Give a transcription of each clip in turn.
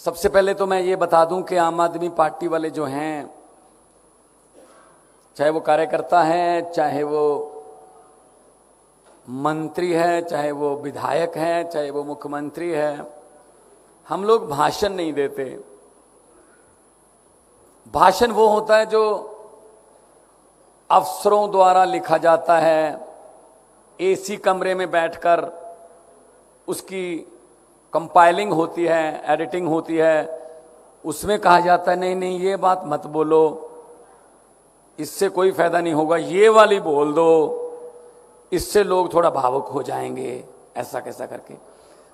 सबसे पहले तो मैं ये बता दूं कि आम आदमी पार्टी वाले जो हैं, चाहे वो कार्यकर्ता हैं, चाहे वो मंत्री है, चाहे वो विधायक है, चाहे वो मुख्यमंत्री है, हम लोग भाषण नहीं देते। भाषण वो होता है जो अफसरों द्वारा लिखा जाता है, एसी कमरे में बैठकर उसकी कंपाइलिंग होती है, एडिटिंग होती है, उसमें कहा जाता है नहीं नहीं ये बात मत बोलो, इससे कोई फायदा नहीं होगा, ये वाली बोल दो, इससे लोग थोड़ा भावुक हो जाएंगे, ऐसा कैसा करके।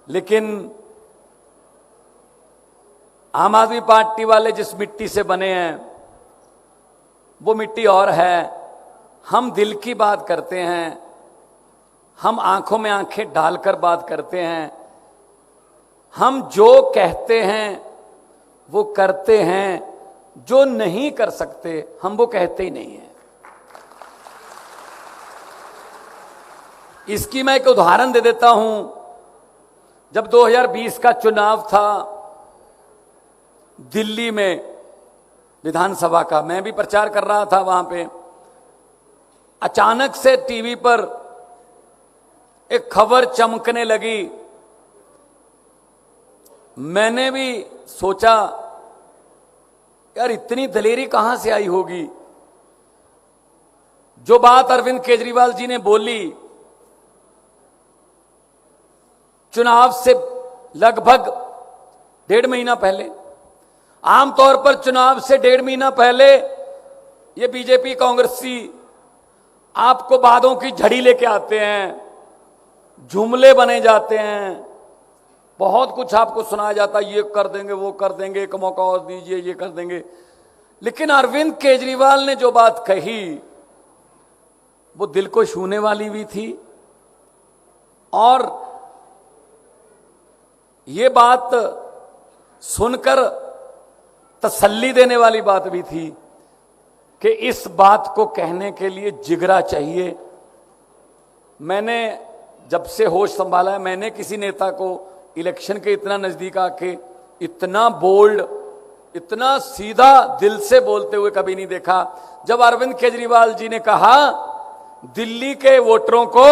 लेकिन आम आदमी पार्टी वाले जिस मिट्टी से बने हैं वो मिट्टी और है। हम दिल की बात करते हैं, हम आंखों में आंखें डालकर बात करते हैं, हम जो कहते हैं वो करते हैं, जो नहीं कर सकते हम वो कहते ही नहीं हैं। इसकी मैं एक उदाहरण दे देता हूं। जब 2020 का चुनाव था दिल्ली में विधानसभा का, मैं भी प्रचार कर रहा था वहां पे, अचानक से टीवी पर एक खबर चमकने लगी। मैंने भी सोचा यार इतनी दलेरी कहां से आई होगी। जो बात अरविंद केजरीवाल जी ने बोली चुनाव से लगभग 1.5 महीना पहले, आमतौर पर चुनाव से 1.5 महीना पहले ये बीजेपी कांग्रेसी आपको बातों की झड़ी लेके आते हैं, जुमले बने जाते हैं, बहुत कुछ आपको सुनाया जाता है, ये कर देंगे वो कर देंगे, एक मौका और दीजिए, ये कर देंगे। लेकिन अरविंद केजरीवाल ने जो बात कही वो दिल को छूने वाली भी थी और ये बात सुनकर तसल्ली देने वाली बात भी थी कि इस बात को कहने के लिए जिगरा चाहिए। मैंने जब से होश संभाला है, मैंने किसी नेता को इलेक्शन के इतना नजदीक आके इतना बोल्ड, इतना सीधा दिल से बोलते हुए कभी नहीं देखा। जब अरविंद केजरीवाल जी ने कहा दिल्ली के वोटरों को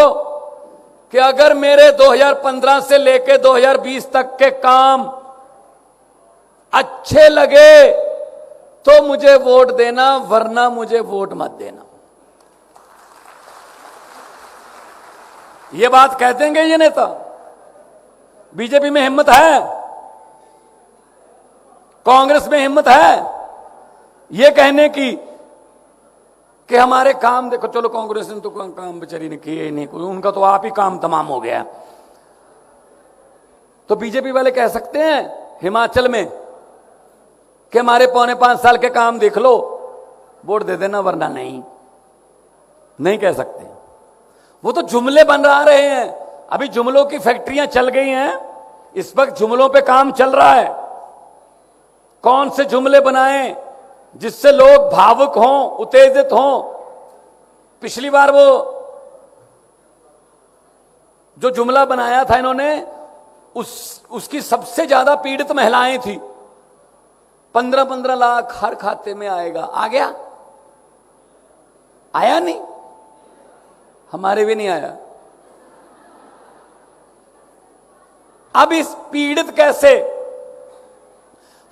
कि अगर मेरे 2015 से लेकर 2020 तक के काम अच्छे लगे तो मुझे वोट देना, वरना मुझे वोट मत देना। ये बात कह देंगे ये नेता? बीजेपी में हिम्मत है? कांग्रेस में हिम्मत है ये कहने की कि हमारे काम देखो? चलो कांग्रेस ने तो काम बेचारी ने किए नहीं, कोई उनका तो आप ही काम तमाम हो गया। तो बीजेपी वाले कह सकते हैं हिमाचल में कि हमारे 4.25 साल के काम देख लो, वोट दे देना, वरना नहीं। नहीं कह सकते। वो तो जुमले बन रहे हैं। अभी जुमलों की फैक्ट्रियां चल गई हैं, इस वक्त जुमलों पे काम चल रहा है। कौन से जुमले बनाएं जिससे लोग भावुक हों, उत्तेजित हों। पिछली बार वो जो जुमला बनाया था इन्होंने, उसकी सबसे ज्यादा पीड़ित महिलाएं थी। 15-15 लाख हर खाते में आएगा, आ गया? आया नहीं? हमारे भी नहीं आया। अब इस पीड़ित कैसे?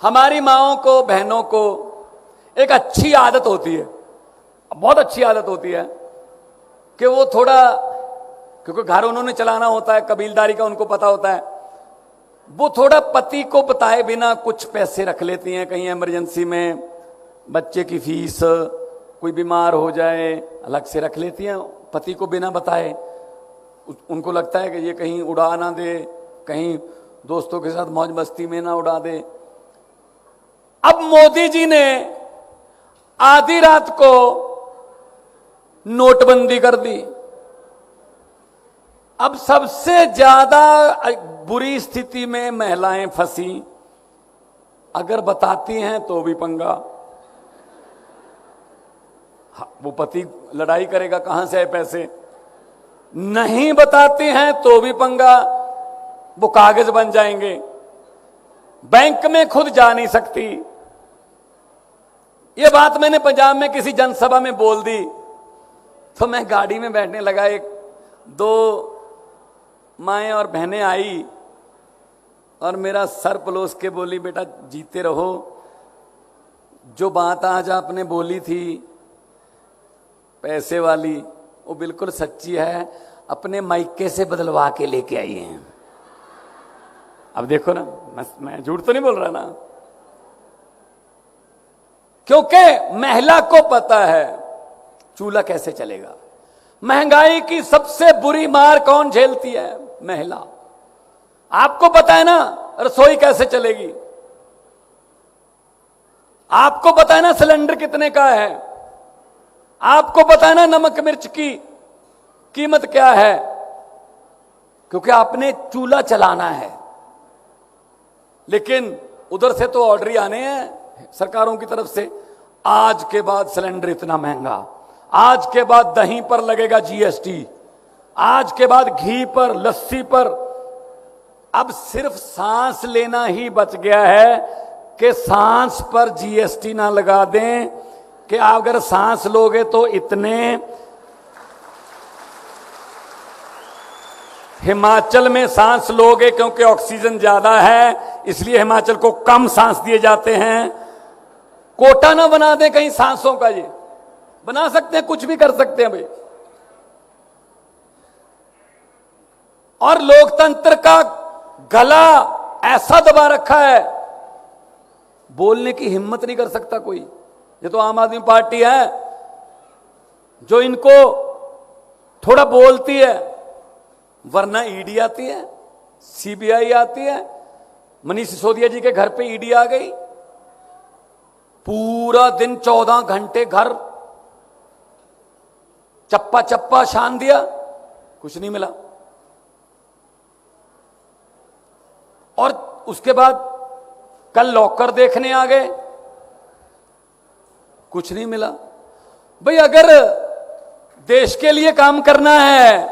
हमारी माओं को, बहनों को एक अच्छी आदत होती है, बहुत अच्छी आदत होती है कि वो थोड़ा, क्योंकि घर उन्होंने चलाना होता है, कबीलदारी का उनको पता होता है, वो थोड़ा पति को बताए बिना कुछ पैसे रख लेती हैं कहीं इमरजेंसी में, बच्चे की फीस, कोई बीमार हो जाए अलग से रख लेती हैं पति को बिना बताए। उनको लगता है कि ये कहीं उड़ा ना दे, कहीं दोस्तों के साथ मौज मस्ती में ना उड़ा दे। अब मोदी जी ने आधी रात को नोटबंदी कर दी। अब सबसे ज्यादा बुरी स्थिति में महिलाएं फंसी। अगर बताती हैं तो भी पंगा, वो पति लड़ाई करेगा कहां से आए पैसे। नहीं बताती हैं तो भी पंगा, वो कागज बन जाएंगे। बैंक में खुद जा नहीं सकती। ये बात मैंने पंजाब में किसी जनसभा में बोल दी तो मैं गाड़ी में बैठने लगा, एक दो माएँ और बहनें आई और मेरा सर पलोस के बोली, बेटा जीते रहो, जो बात आज आपने बोली थी पैसे वाली वो बिल्कुल सच्ची है, अपने मायके से बदलवा के लेके आई हैं। अब देखो ना, मैं झूठ तो नहीं बोल रहा ना, क्योंकि महिला को पता है चूल्हा कैसे चलेगा। महंगाई की सबसे बुरी मार कौन झेलती है? महिला। आपको पता है ना रसोई कैसे चलेगी, आपको पता है ना सिलेंडर कितने का है, आपको पता है ना नमक मिर्च की कीमत क्या है, क्योंकि आपने चूल्हा चलाना है। लेकिन उधर से तो ऑर्डर ही आने हैं सरकारों की तरफ से, आज के बाद सिलेंडर इतना महंगा, आज के बाद दही पर लगेगा जीएसटी, आज के बाद घी पर, लस्सी पर। अब सिर्फ सांस लेना ही बच गया है कि सांस पर जीएसटी ना लगा दें कि अगर सांस लोगे तो इतने। हिमाचल में सांस लोगे क्योंकि ऑक्सीजन ज्यादा है, इसलिए हिमाचल को कम सांस दिए जाते हैं। कोटा ना बना दें कहीं सांसों का, ये बना सकते हैं, कुछ भी कर सकते हैं भाई। और लोकतंत्र का गला ऐसा दबा रखा है, बोलने की हिम्मत नहीं कर सकता कोई। ये तो आम आदमी पार्टी है जो इनको थोड़ा बोलती है, वरना ईडी आती है, सीबीआई आती है। मनीष सिसोदिया जी के घर पे ईडी आ गई, पूरा दिन 14 घंटे घर चप्पा चप्पा छान दिया, कुछ नहीं मिला। और उसके बाद कल लॉकर देखने आ गए, कुछ नहीं मिला। भाई अगर देश के लिए काम करना है,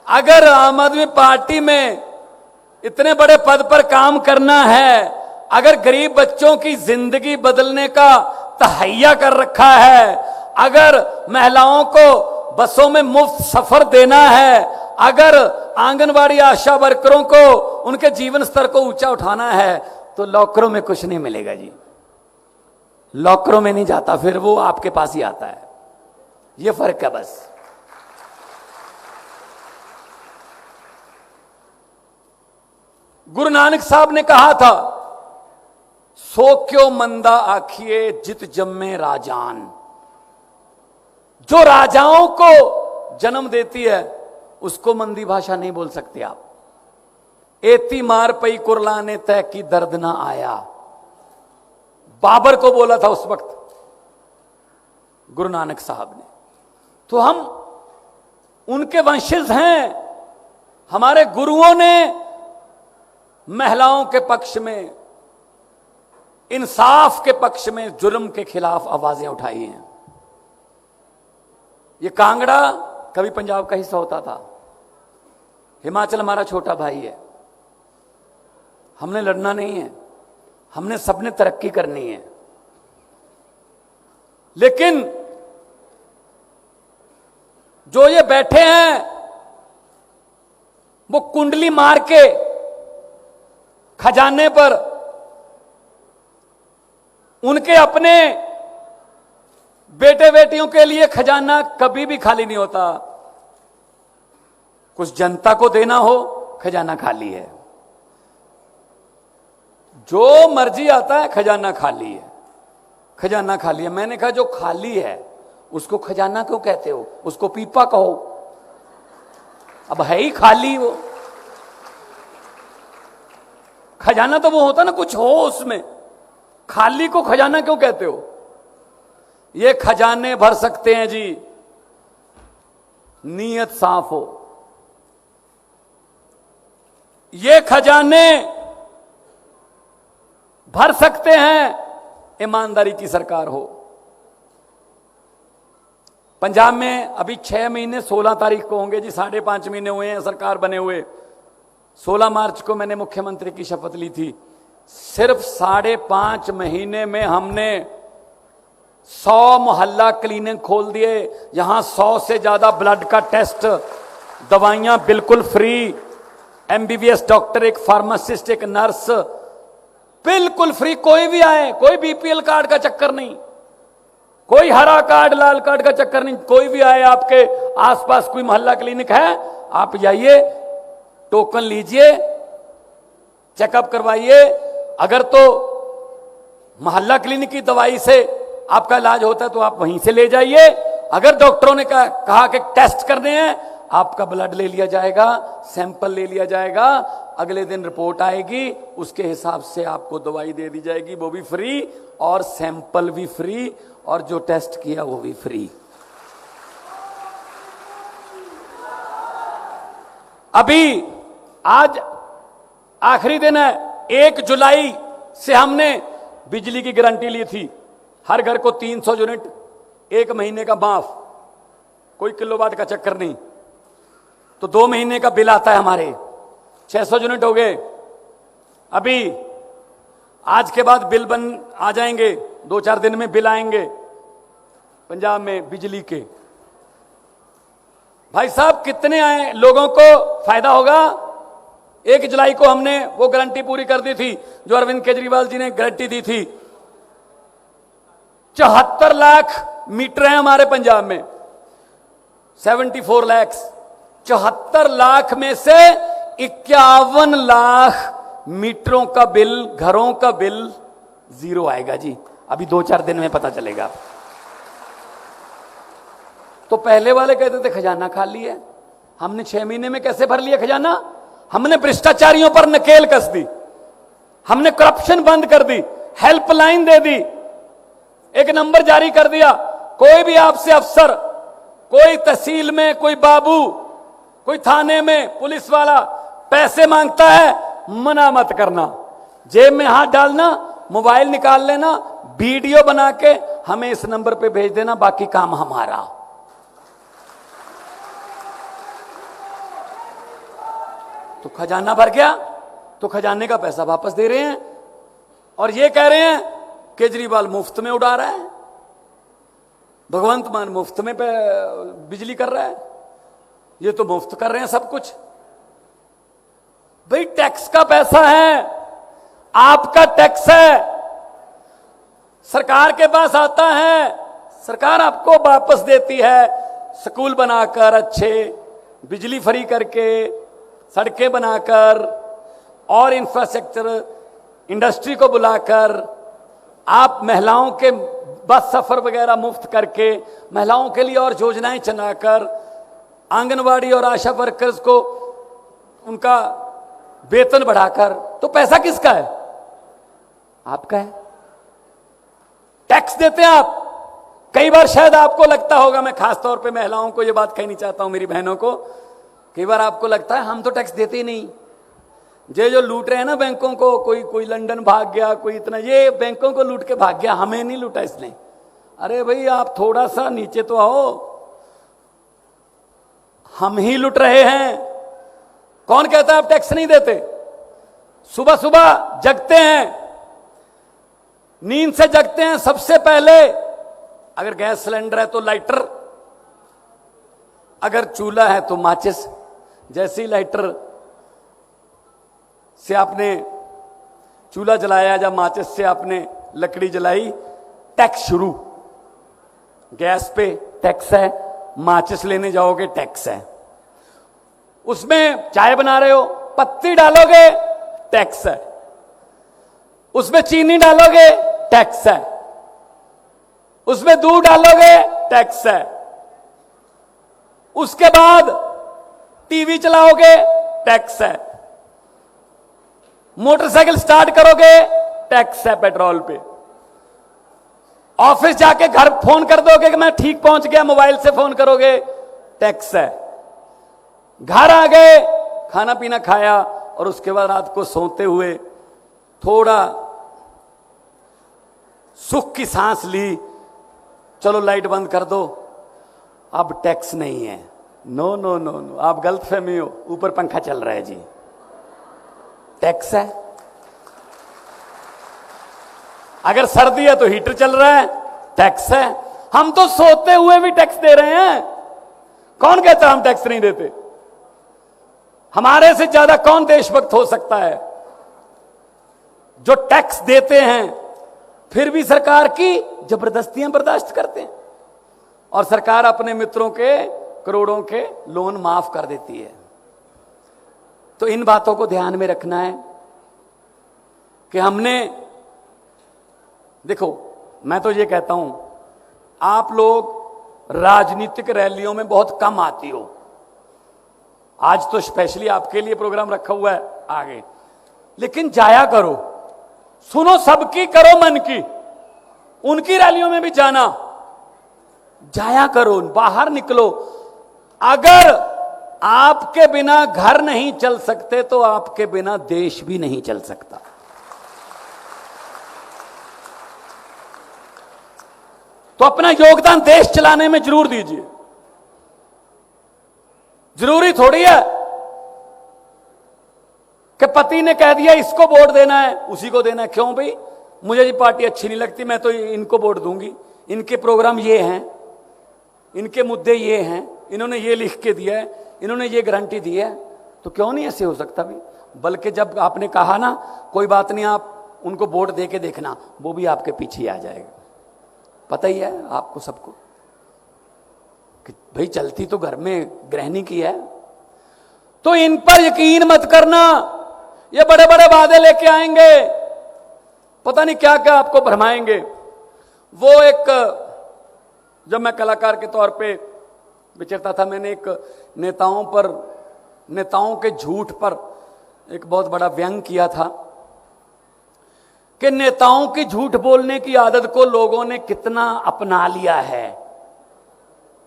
अगर आम आदमी पार्टी में इतने बड़े पद पर काम करना है, अगर गरीब बच्चों की जिंदगी बदलने का तहैया कर रखा है, अगर महिलाओं को बसों में मुफ्त सफर देना है, अगर आंगनवाड़ी आशा वर्करों को उनके जीवन स्तर को ऊंचा उठाना है, तो लॉकरों में कुछ नहीं मिलेगा जी। लॉकरों में नहीं जाता, फिर वो आपके पास ही आता है। ये फर्क है बस। गुरु नानक साहब ने कहा था, सो क्यों मंदा आखिए जित जम्मे राजान। जो राजाओं को जन्म देती है उसको मंदी भाषा नहीं बोल सकते आप। एती मार पई कुरलाने तय की दर्द ना आया, बाबर को बोला था उस वक्त गुरु नानक साहब ने। तो हम उनके वंशज हैं। हमारे गुरुओं ने महिलाओं के पक्ष में, इंसाफ के पक्ष में, जुर्म के खिलाफ आवाजें उठाई हैं। ये कांगड़ा कभी पंजाब का हिस्सा होता था, हिमाचल हमारा छोटा भाई है। हमने लड़ना नहीं है, हमने सबने तरक्की करनी है। लेकिन जो ये बैठे हैं वो कुंडली मार के खजाने पर, उनके अपने बेटे बेटियों के लिए खजाना कभी भी खाली नहीं होता। कुछ जनता को देना हो, खजाना खाली है। जो मर्जी आता है खजाना खाली है, खजाना खाली है। मैंने कहा जो खाली है उसको खजाना क्यों कहते हो? उसको पीपा कहो। अब है ही खाली वो। खजाना तो वो होता ना कुछ हो उसमें, खाली को खजाना क्यों कहते हो? ये खजाने भर सकते हैं जी, नीयत साफ हो। ये खजाने भर सकते हैं, ईमानदारी की सरकार हो। पंजाब में अभी 6 महीने 16 तारीख को होंगे जी, 5.5 महीने हुए हैं सरकार बने हुए। 16 मार्च को मैंने मुख्यमंत्री की शपथ ली थी। सिर्फ 5.5 महीने में हमने 100 मोहल्ला क्लिनिक खोल दिए, यहां 100 से ज्यादा ब्लड का टेस्ट, दवाइयां बिल्कुल फ्री, एमबीबीएस डॉक्टर, एक फार्मासिस्ट, एक नर्स, बिल्कुल फ्री। कोई भी आए, कोई बीपीएल कार्ड का चक्कर नहीं, कोई हरा कार्ड लाल कार्ड का चक्कर नहीं। कोई भी आए, आपके आसपास कोई मोहल्ला क्लिनिक है, आप जाइए, टोकन लीजिए, चेकअप करवाइए। अगर तो मोहल्ला क्लिनिक की दवाई से आपका इलाज होता है तो आप वहीं से ले जाइए। अगर डॉक्टरों ने कहा कि टेस्ट करने हैं, आपका ब्लड ले लिया जाएगा, सैंपल ले लिया जाएगा, अगले दिन रिपोर्ट आएगी, उसके हिसाब से आपको दवाई दे दी जाएगी, वो भी फ्री, और सैंपल भी फ्री, और जो टेस्ट किया वो भी फ्री। अभी आज आखिरी दिन है, 1 जुलाई से हमने बिजली की गारंटी ली थी, हर घर को 300 यूनिट 1 महीने का माफ, कोई किलोवाट का चक्कर नहीं। तो 2 महीने का बिल आता है हमारे, 600 यूनिट हो गए। अभी आज के बाद बिल बन आ जाएंगे, 2-4 दिन में बिल आएंगे पंजाब में बिजली के। भाई साहब कितने आए, लोगों को फायदा होगा। 1 जुलाई को हमने वो गारंटी पूरी कर दी थी जो अरविंद केजरीवाल जी ने गारंटी दी थी। 74 लाख मीटर है हमारे पंजाब में, 74 लाख। 74 लाख में से 51 लाख मीटरों का बिल, घरों का बिल जीरो आएगा जी। अभी 2-4 दिन में पता चलेगा। तो पहले वाले कहते थे खजाना खाली है, हमने 6 महीने में कैसे भर लिया खजाना? हमने भ्रष्टाचारियों पर नकेल कस दी, हमने करप्शन बंद कर दी, हेल्पलाइन दे दी, एक नंबर जारी कर दिया। कोई भी आपसे अफसर, कोई तहसील में, कोई बाबू, कोई थाने में पुलिस वाला पैसे मांगता है, मना मत करना, जेब में हाथ डालना, मोबाइल निकाल लेना, वीडियो बना के हमें इस नंबर पे भेज देना, बाकी काम हमारा। तो खजाना भर गया, तो खजाने का पैसा वापस दे रहे हैं और ये कह रहे हैं केजरीवाल मुफ्त में उड़ा रहा है, भगवंत मान मुफ्त में बिजली कर रहा है, ये तो मुफ्त कर रहे हैं सब कुछ। भाई टैक्स का पैसा है, आपका टैक्स है, सरकार के पास आता है, सरकार आपको वापस देती है, स्कूल बनाकर अच्छे, बिजली फ्री करके, सड़कें बनाकर और इंफ्रास्ट्रक्चर, इंडस्ट्री को बुलाकर, आप महिलाओं के बस सफर वगैरह मुफ्त करके, महिलाओं के लिए और योजनाएं चलाकर, आंगनवाड़ी और आशा वर्कर्स को उनका वेतन बढ़ाकर। तो पैसा किसका है? आपका है, टैक्स देते हैं आप। कई बार शायद आपको लगता होगा, मैं खास तौर पे महिलाओं को ये बात कहनी चाहता हूं, मेरी बहनों को, कई बार आपको लगता है हम तो टैक्स देते ही नहीं, ये जो लूट रहे हैं ना बैंकों को, कोई लंदन भाग गया, कोई इतना, ये बैंकों को लूट के भाग गया, हमें नहीं लूटा इसने। अरे भाई आप थोड़ा सा नीचे तो आओ, हम ही लूट रहे हैं। कौन कहता है आप टैक्स नहीं देते? सुबह सुबह जगते हैं, नींद से जगते हैं, सबसे पहले अगर गैस सिलेंडर है तो लाइटर, अगर चूल्हा है तो माचिस। जैसे ही लाइटर से आपने चूल्हा जलाया या माचिस से आपने लकड़ी जलाई, टैक्स शुरू। गैस पे टैक्स है, माचिस लेने जाओगे टैक्स है, उसमें चाय बना रहे हो, पत्ती डालोगे टैक्स है, उसमें चीनी डालोगे टैक्स है, उसमें दूध डालोगे टैक्स है, उसके बाद टीवी चलाओगे टैक्स है, मोटरसाइकिल स्टार्ट करोगे टैक्स है पेट्रोल पे, ऑफिस जाके घर फोन कर दोगे कि मैं ठीक पहुंच गया, मोबाइल से फोन करोगे टैक्स है, घर आ गए, खाना पीना खाया और उसके बाद रात को सोते हुए थोड़ा सुख की सांस ली, चलो लाइट बंद कर दो, अब टैक्स नहीं है। नो नो नो नो, आप गलतफहमी हो, ऊपर पंखा चल रहा है जी, टैक्स है। अगर सर्दी है तो हीटर चल रहा है, टैक्स है। हम तो सोते हुए भी टैक्स दे रहे हैं। कौन कहता हम टैक्स नहीं देते? हमारे से ज्यादा कौन देशभक्त हो सकता है? जो टैक्स देते हैं फिर भी सरकार की जबरदस्तियां बर्दाश्त करते हैं, और सरकार अपने मित्रों के करोड़ों के लोन माफ कर देती है। तो इन बातों को ध्यान में रखना है कि हमने, देखो मैं तो ये कहता हूं, आप लोग राजनीतिक रैलियों में बहुत कम आती हो। आज तो स्पेशली आपके लिए प्रोग्राम रखा हुआ है आगे, लेकिन जाया करो, सुनो सबकी, करो मन की। उनकी रैलियों में भी जाना, जाया करो, बाहर निकलो। अगर आपके बिना घर नहीं चल सकते तो आपके बिना देश भी नहीं चल सकता। तो अपना योगदान देश चलाने में जरूर दीजिए। जरूरी थोड़ी है कि पति ने कह दिया इसको वोट देना है उसी को देना है। क्यों भाई? मुझे ये पार्टी अच्छी नहीं लगती, मैं तो इनको वोट दूंगी, इनके प्रोग्राम ये हैं, इनके मुद्दे ये हैं, इन्होंने ये लिख के दिया है, इन्होंने ये गारंटी दी है। तो क्यों नहीं ऐसे हो सकता भी? बल्कि जब आपने कहा ना कोई बात नहीं, आप उनको वोट दे के देखना, वो भी आपके पीछे आ जाएगा। पता ही है आपको सबको कि भाई चलती तो घर में गृहिणी की है। तो इन पर यकीन मत करना, ये बड़े बड़े वादे लेके आएंगे, पता नहीं क्या क्या आपको भरमाएंगे। वो एक, जब मैं कलाकार के तौर पे विचरता था, मैंने एक नेताओं के झूठ पर एक बहुत बड़ा व्यंग किया था कि नेताओं की झूठ बोलने की आदत को लोगों ने कितना अपना लिया है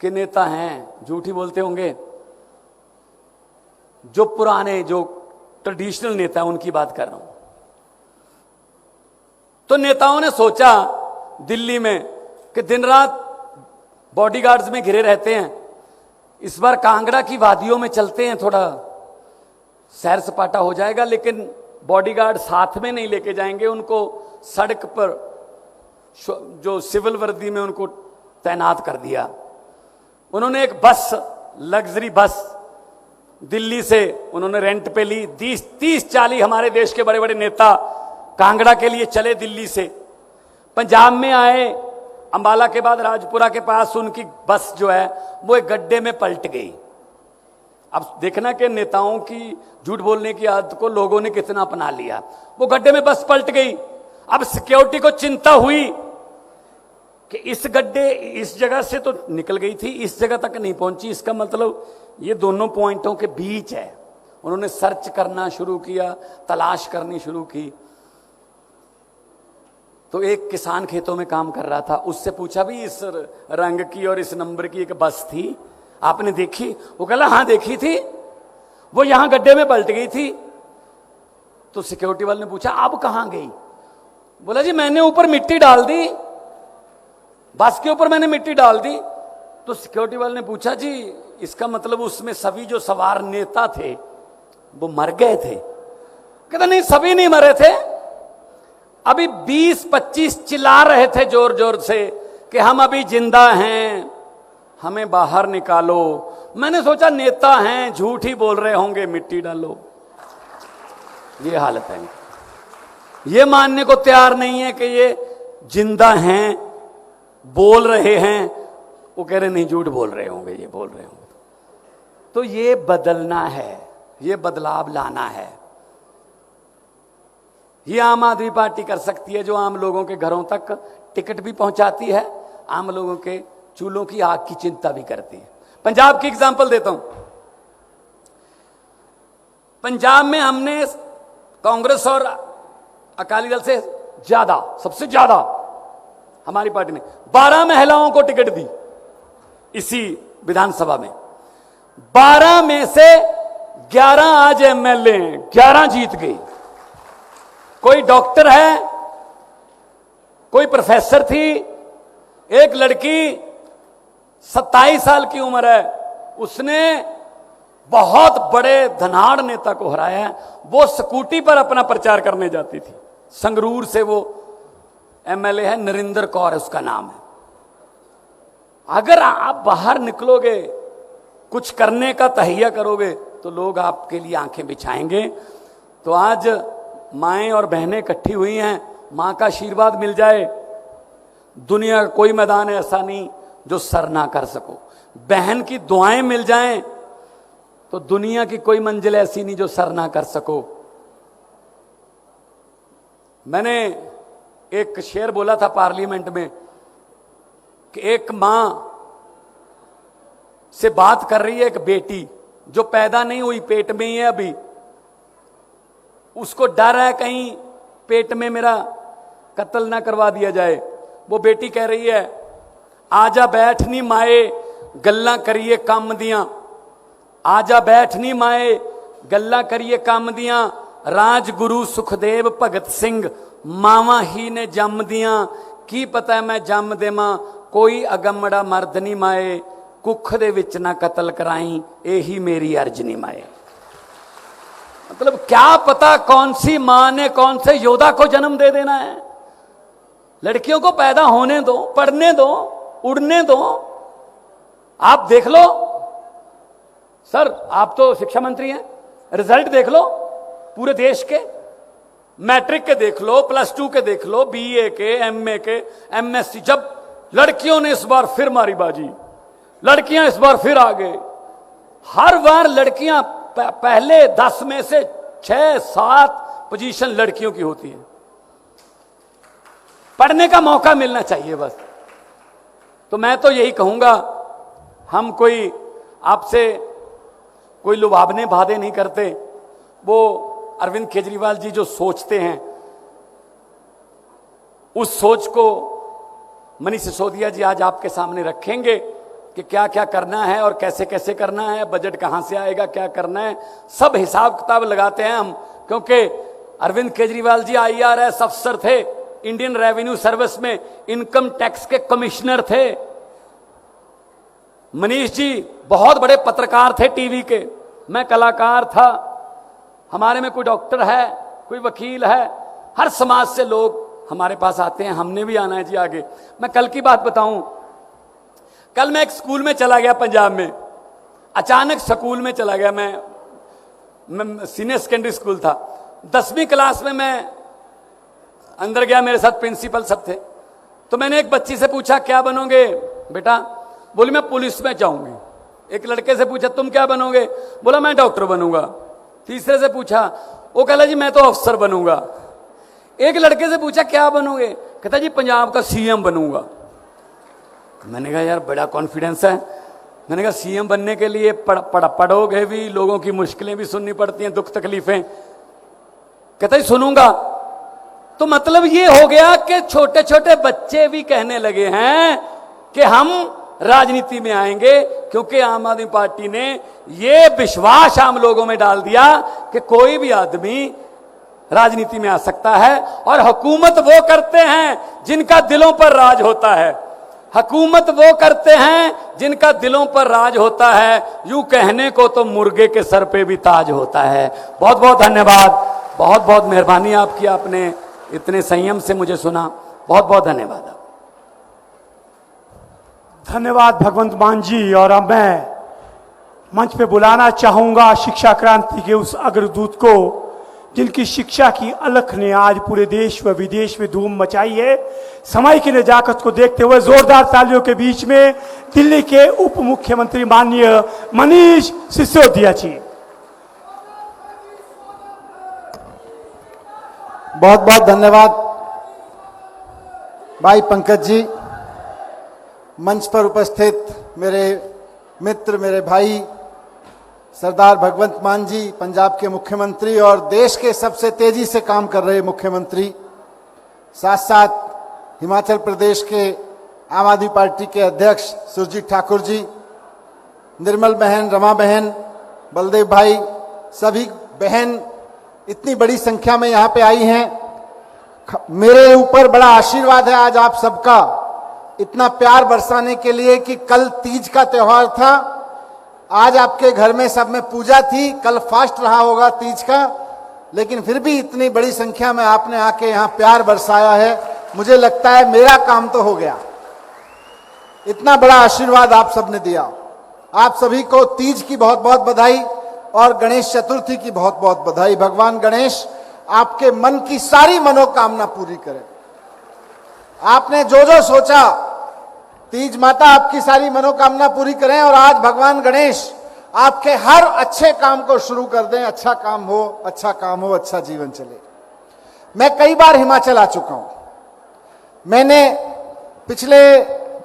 कि नेता हैं झूठ ही बोलते होंगे। जो पुराने, जो ट्रेडिशनल नेता है उनकी बात कर रहा हूं। तो नेताओं ने सोचा दिल्ली में कि दिन रात बॉडीगार्ड्स में घिरे रहते हैं, इस बार कांगड़ा की वादियों में चलते हैं, थोड़ा सैर सपाटा हो जाएगा। लेकिन बॉडीगार्ड साथ में नहीं लेके जाएंगे, उनको सड़क पर जो सिविल वर्दी में उनको तैनात कर दिया। उन्होंने एक बस, लग्जरी बस दिल्ली से उन्होंने रेंट पे ली। 30-40 हमारे देश के बड़े बड़े नेता कांगड़ा के लिए चले दिल्ली से, पंजाब में आए, अंबाला के बाद राजपुरा के पास उनकी बस जो है वो एक गड्ढे में पलट गई। अब देखना कि नेताओं की झूठ बोलने की आदत को लोगों ने कितना अपना लिया। वो गड्ढे में बस पलट गई। अब सिक्योरिटी को चिंता हुई कि इस गड्ढे, इस जगह से तो निकल गई थी, इस जगह तक नहीं पहुंची, इसका मतलब ये दोनों पॉइंटों के बीच है। उन्होंने सर्च करना शुरू किया, तलाश करनी शुरू की। तो एक किसान खेतों में काम कर रहा था, उससे पूछा भी इस रंग की और इस नंबर की एक बस थी, आपने देखी? वो कहला हाँ देखी थी, वो यहां गड्ढे में पलट गई थी। तो सिक्योरिटी वाले ने पूछा अब कहां गई? बोला जी मैंने ऊपर मिट्टी डाल दी, बस के ऊपर मैंने मिट्टी डाल दी। तो सिक्योरिटी वाले ने पूछा जी इसका मतलब उसमें सभी जो सवार नेता थे वो मर गए थे? कहता नहीं, सभी नहीं मरे थे, अभी 20-25 चिल्ला रहे थे जोर जोर से कि हम अभी जिंदा हैं, हमें बाहर निकालो। मैंने सोचा नेता हैं, झूठ ही बोल रहे होंगे, मिट्टी डालो। ये हालत है, ये मानने को तैयार नहीं है कि ये जिंदा हैं, बोल रहे हैं। वो कह रहे नहीं झूठ बोल रहे होंगे, ये बोल रहे होंगे। तो ये बदलना है, ये बदलाव लाना है। ये आम आदमी पार्टी कर सकती है, जो आम लोगों के घरों तक टिकट भी पहुंचाती है, आम लोगों के चूल्हों की आग की चिंता भी करती है। पंजाब की एग्जांपल देता हूं। पंजाब में हमने कांग्रेस और अकाली दल से ज्यादा, सबसे ज्यादा हमारी पार्टी ने 12 महिलाओं को टिकट दी इसी विधानसभा में। 12 में से 11 आज एमएलए हैं, 11 जीत गई। कोई डॉक्टर है, कोई प्रोफेसर थी, एक लड़की 27 साल की उम्र है, उसने बहुत बड़े धनाढ़ नेता को हराया है। वो स्कूटी पर अपना प्रचार करने जाती थी, संगरूर से वो एमएलए है, नरेंद्र कौर है उसका नाम है। अगर आप बाहर निकलोगे, कुछ करने का तहिया करोगे, तो लोग आपके लिए आंखें बिछाएंगे। तो आज माएं और बहनें इकट्ठी हुई हैं, मां का आशीर्वाद मिल जाए। दुनिया का कोई मैदान ऐसा नहीं जो सर ना कर सको। बहन की दुआएं मिल जाएं तो दुनिया की कोई मंजिल ऐसी नहीं जो सर ना कर सको। मैंने एक शेर बोला था पार्लियामेंट में कि एक मां से बात कर रही है एक बेटी जो पैदा नहीं हुई, पेट में ही है अभी। उसको डर है कहीं पेट में मेरा कत्ल ना करवा दिया जाए। वो बेटी कह रही है, आजा बैठ नी माए गल्ला करिए काम दियां, आजा बैठ नी माए गल्ला करिए काम दियां, राजगुरु सुखदेव भगत सिंह मावा ही ने जम दियां, की पता मैं जम देवां कोई अगमड़ा मर्द नहीं माए, कुख दे विच ना कत्ल कराई यही मेरी अर्ज नहीं माए। मतलब क्या पता कौन सी मां ने कौन से योद्धा को जन्म दे देना है। लड़कियों को पैदा होने दो, पढ़ने दो, उड़ने दो। आप देख लो सर, आप तो शिक्षा मंत्री हैं, रिजल्ट देख लो पूरे देश के, मैट्रिक के देख लो, +2 के देख लो, BA के, MA के, MSc। जब लड़कियों ने इस बार फिर मारी बाजी, लड़कियां इस बार फिर आ गए। हर बार लड़कियां पहले 10 में से 6-7 पोजीशन लड़कियों की होती है। पढ़ने का मौका मिलना चाहिए बस। तो मैं तो यही कहूंगा, हम कोई आपसे कोई लुभावने वादे नहीं करते। वो अरविंद केजरीवाल जी जो सोचते हैं, उस सोच को मनीष सिसोदिया जी आज आपके सामने रखेंगे कि क्या क्या करना है और कैसे कैसे करना है, बजट कहां से आएगा, क्या करना है, सब हिसाब किताब लगाते हैं हम। क्योंकि अरविंद केजरीवाल जी IRS अफसर थे, इंडियन रेवेन्यू सर्विस में इनकम टैक्स के कमिश्नर थे। मनीष जी बहुत बड़े पत्रकार थे टीवी के, मैं कलाकार था। हमारे में कोई डॉक्टर है, कोई वकील है, हर समाज से लोग हमारे पास आते हैं, हमने भी आना है जी आगे। मैं कल की बात बताऊं, कल मैं एक स्कूल में चला गया पंजाब में, अचानक स्कूल में चला गया। मैं सीनियर सेकेंडरी स्कूल था, 10वीं क्लास में मैं अंदर गया, मेरे साथ प्रिंसिपल सब थे। तो मैंने एक बच्ची से पूछा क्या बनोगे बेटा? बोली मैं पुलिस में जाऊंगी। एक लड़के से पूछा तुम क्या बनोगे? बोला मैं डॉक्टर बनूंगा। तीसरे से पूछा, वो कहला जी मैं तो अफसर बनूंगा। एक लड़के से पूछा क्या बनोगे? कहता जी पंजाब का CM बनूंगा। मैंने कहा यार बड़ा कॉन्फिडेंस है। मैंने कहा CM बनने के लिए पढ़ोगे भी, लोगों की मुश्किलें भी सुननी पड़ती हैं, दुख तकलीफें। कहता जी सुनूंगा। तो मतलब ये हो गया कि छोटे छोटे बच्चे भी कहने लगे हैं कि हम राजनीति में आएंगे, क्योंकि आम आदमी पार्टी ने ये विश्वास आम लोगों में डाल दिया कि कोई भी आदमी राजनीति में आ सकता है। और हुकूमत वो करते हैं जिनका दिलों पर राज होता है, हुकूमत वो करते हैं जिनका दिलों पर राज होता है। यूं कहने को तो मुर्गे के सर पे भी ताज होता है। बहुत बहुत धन्यवाद, बहुत बहुत मेहरबानी आपकी, आपने इतने संयम से मुझे सुना। बहुत बहुत धन्यवाद। धन्यवाद भगवंत मान जी। और अब मैं मंच पे बुलाना चाहूंगा शिक्षा क्रांति के उस अग्रदूत को जिनकी शिक्षा की अलख ने आज पूरे देश व विदेश में धूम मचाई है। समय की नजाकत को देखते हुए जोरदार तालियों के बीच में दिल्ली के उप मुख्यमंत्री माननीय मनीष सिसोदिया जी। बहुत बहुत धन्यवाद भाई पंकज जी। मंच पर उपस्थित मेरे मित्र, मेरे भाई सरदार भगवंत मान जी, पंजाब के मुख्यमंत्री और देश के सबसे तेजी से काम कर रहे मुख्यमंत्री, साथ साथ हिमाचल प्रदेश के आम आदमी पार्टी के अध्यक्ष सुरजीत ठाकुर जी, निर्मल बहन, रमा बहन, बलदेव भाई, सभी बहन इतनी बड़ी संख्या में यहाँ पे आई हैं। मेरे ऊपर बड़ा आशीर्वाद है आज आप सबका, इतना प्यार बरसाने के लिए कि कल तीज का त्योहार था, आज आपके घर में सब में पूजा थी, कल फास्ट रहा होगा तीज का, लेकिन फिर भी इतनी बड़ी संख्या में आपने आके यहाँ प्यार बरसाया है। मुझे लगता है मेरा काम तो हो गया। इतना बड़ा आशीर्वाद आप सबने दिया। आप सभी को तीज की बहुत बहुत बधाई और गणेश चतुर्थी की बहुत बहुत बधाई। भगवान गणेश आपके मन की सारी मनोकामना पूरी करें। आपने जो जो सोचा, तीज माता आपकी सारी मनोकामना पूरी करें और आज भगवान गणेश आपके हर अच्छे काम को शुरू कर दें। अच्छा काम हो, अच्छा काम हो, अच्छा जीवन चले। मैं कई बार हिमाचल आ चुका हूं। मैंने पिछले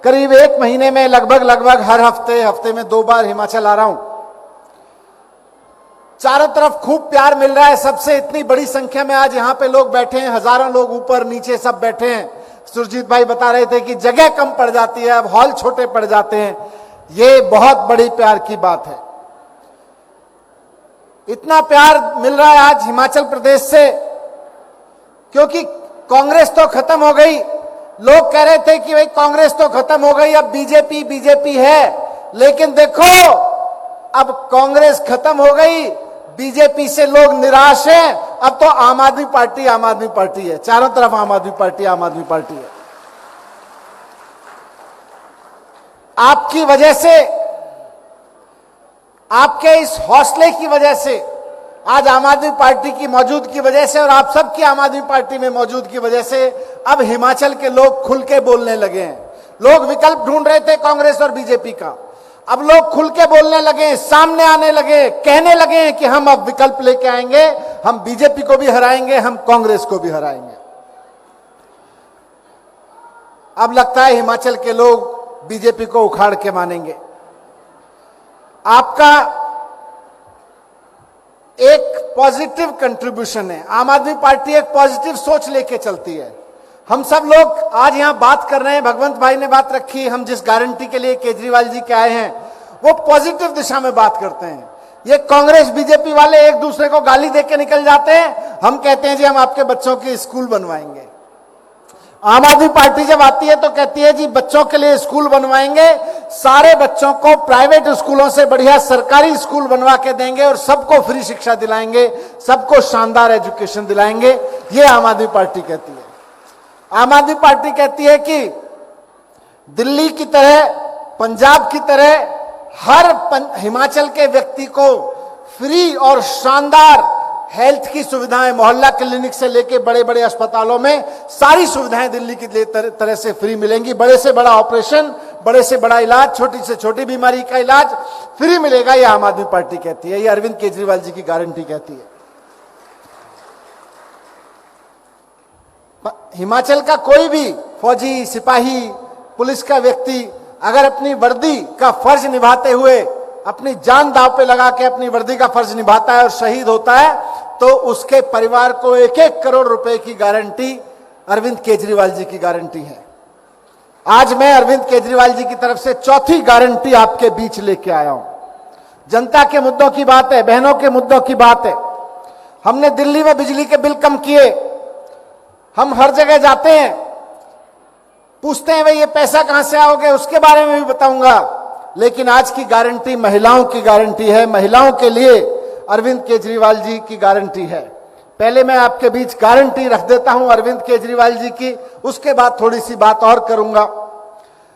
करीब 1 महीने में लगभग हर हफ्ते में 2 बार हिमाचल आ रहा हूं। चारों तरफ खूब प्यार मिल रहा है सबसे। इतनी बड़ी संख्या में आज यहां पे लोग बैठे हैं, हजारों लोग ऊपर नीचे सब बैठे हैं। सुरजीत भाई बता रहे थे कि जगह कम पड़ जाती है, अब हॉल छोटे पड़ जाते हैं। ये बहुत बड़ी प्यार की बात है। इतना प्यार मिल रहा है आज हिमाचल प्रदेश से क्योंकि कांग्रेस तो खत्म हो गई। लोग कह रहे थे कि भाई कांग्रेस तो खत्म हो गई, अब बीजेपी है। लेकिन देखो, अब कांग्रेस खत्म हो गई, बीजेपी से लोग निराश हैं। अब तो आम आदमी पार्टी है। चारों तरफ आम आदमी पार्टी है। आपकी वजह से, आपके इस हौसले की वजह से, आज आम आदमी पार्टी की मौजूदगी की वजह से और आप सबकी आम आदमी पार्टी में मौजूदगी की वजह से अब हिमाचल के लोग खुल के बोलने लगे हैं। लोग विकल्प ढूंढ रहे थे कांग्रेस और बीजेपी का, अब लोग खुल के बोलने लगे, सामने आने लगे, कहने लगे कि हम अब विकल्प लेके आएंगे, हम बीजेपी को भी हराएंगे, हम कांग्रेस को भी हराएंगे। अब लगता है हिमाचल के लोग बीजेपी को उखाड़ के मानेंगे। आपका एक पॉजिटिव कंट्रीब्यूशन है। आम आदमी पार्टी एक पॉजिटिव सोच लेके चलती है। हम सब लोग आज यहां बात कर रहे हैं, भगवंत भाई ने बात रखी, हम जिस गारंटी के लिए केजरीवाल जी के आए हैं वो पॉजिटिव दिशा में बात करते हैं। ये कांग्रेस बीजेपी वाले एक दूसरे को गाली देके निकल जाते हैं। हम कहते हैं जी हम आपके बच्चों के स्कूल बनवाएंगे। आम आदमी पार्टी जब आती है तो कहती है जी बच्चों के लिए स्कूल बनवाएंगे, सारे बच्चों को प्राइवेट स्कूलों से बढ़िया सरकारी स्कूल बनवा के देंगे और सबको फ्री शिक्षा दिलाएंगे, सबको शानदार एजुकेशन दिलाएंगे। ये आम आदमी पार्टी कहती है। आम आदमी पार्टी कहती है कि दिल्ली की तरह, पंजाब की तरह हर हिमाचल के व्यक्ति को फ्री और शानदार हेल्थ की सुविधाएं, मोहल्ला क्लिनिक से लेके बड़े बड़े अस्पतालों में सारी सुविधाएं दिल्ली की तरह से फ्री मिलेंगी। बड़े से बड़ा ऑपरेशन, बड़े से बड़ा इलाज, छोटी से छोटी बीमारी का इलाज फ्री मिलेगा। ये आम आदमी पार्टी कहती है, ये अरविंद केजरीवाल जी की गारंटी कहती है। हिमाचल का कोई भी फौजी, सिपाही, पुलिस का व्यक्ति अगर अपनी वर्दी का फर्ज निभाते हुए अपनी जान दांव पे लगा के अपनी वर्दी का फर्ज निभाता है और शहीद होता है तो उसके परिवार को 1-1 करोड़ रुपए की गारंटी अरविंद केजरीवाल जी की गारंटी है। आज मैं अरविंद केजरीवाल जी की तरफ से चौथी गारंटी आपके बीच लेके आया हूं। जनता के मुद्दों की बात है, बहनों के मुद्दों की बात है। हमने दिल्ली में बिजली के बिल कम किए। हम हर जगह जाते हैं, पूछते हैं भाई ये पैसा कहां से आओगे, उसके बारे में भी बताऊंगा। लेकिन आज की गारंटी महिलाओं की गारंटी है। महिलाओं के लिए अरविंद केजरीवाल जी की गारंटी है। पहले मैं आपके बीच गारंटी रख देता हूं अरविंद केजरीवाल जी की, उसके बाद थोड़ी सी बात और करूंगा।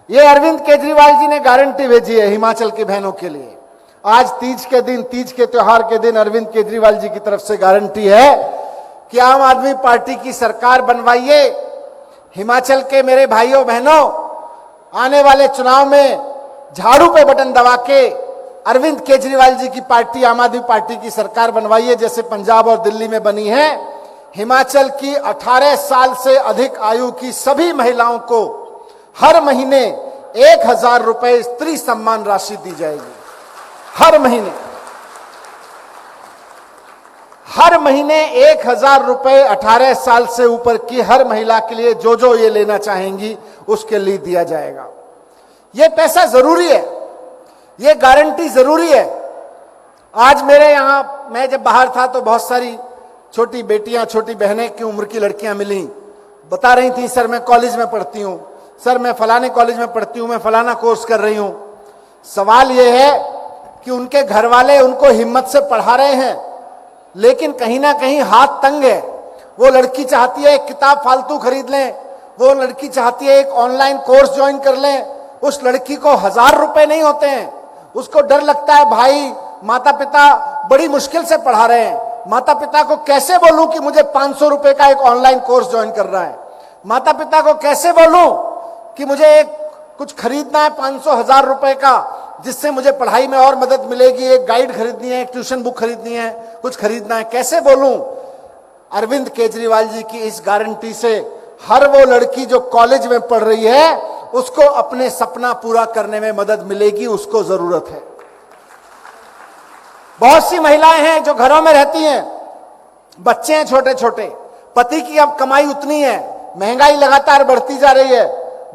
ये अरविंद केजरीवाल जी ने गारंटी भेजी है हिमाचल की बहनों के लिए। आज तीज के दिन, तीज के त्योहार के दिन अरविंद केजरीवाल जी की तरफ से गारंटी है कि आम आदमी पार्टी की सरकार बनवाइए। हिमाचल के मेरे भाइयों बहनों, आने वाले चुनाव में झाड़ू पे बटन दबा के अरविंद केजरीवाल जी की पार्टी, आम आदमी पार्टी की सरकार बनवाइए जैसे पंजाब और दिल्ली में बनी है। हिमाचल की 18 साल से अधिक आयु की सभी महिलाओं को हर महीने 1000 रुपए स्त्री सम्मान राशि दी जाएगी। हर महीने 1000 रुपए 18 साल से ऊपर की हर महिला के लिए जो ये लेना चाहेंगी उसके लिए दिया जाएगा। ये पैसा जरूरी है, ये गारंटी जरूरी है। आज मेरे यहां, मैं जब बाहर था तो बहुत सारी छोटी बेटियां, छोटी बहनें की उम्र की लड़कियां मिली, बता रही थी सर मैं कॉलेज में पढ़ती हूं, सर मैं फलाने कॉलेज में पढ़ती हूं, मैं फलाना कोर्स कर रही हूं। सवाल यह है कि उनके घर वाले उनको हिम्मत से पढ़ा रहे हैं, लेकिन कहीं ना कहीं हाथ तंग है। वो लड़की चाहती है एक किताब फालतू खरीद लें, वो लड़की चाहती है एक ऑनलाइन कोर्स ज्वाइन कर ले, उस लड़की को 1000 रुपए नहीं होते हैं, उसको डर लगता है भाई माता पिता बड़ी मुश्किल से पढ़ा रहे हैं, माता पिता को कैसे बोलूं कि मुझे 500 रुपए का एक ऑनलाइन कोर्स ज्वाइन करना है, माता पिता को कैसे बोलूं कि मुझे एक कुछ खरीदना है 500-1000 रुपए का जिससे मुझे पढ़ाई में और मदद मिलेगी, एक गाइड खरीदनी है, एक ट्यूशन बुक खरीदनी है, कुछ खरीदना है, कैसे बोलूं। अरविंद केजरीवाल जी की इस गारंटी से हर वो लड़की जो कॉलेज में पढ़ रही है उसको अपने सपना पूरा करने में मदद मिलेगी, उसको जरूरत है। बहुत सी महिलाएं हैं जो घरों में रहती हैं, बच्चे हैं छोटे छोटे, पति की अब कमाई उतनी है, महंगाई लगातार बढ़ती जा रही है,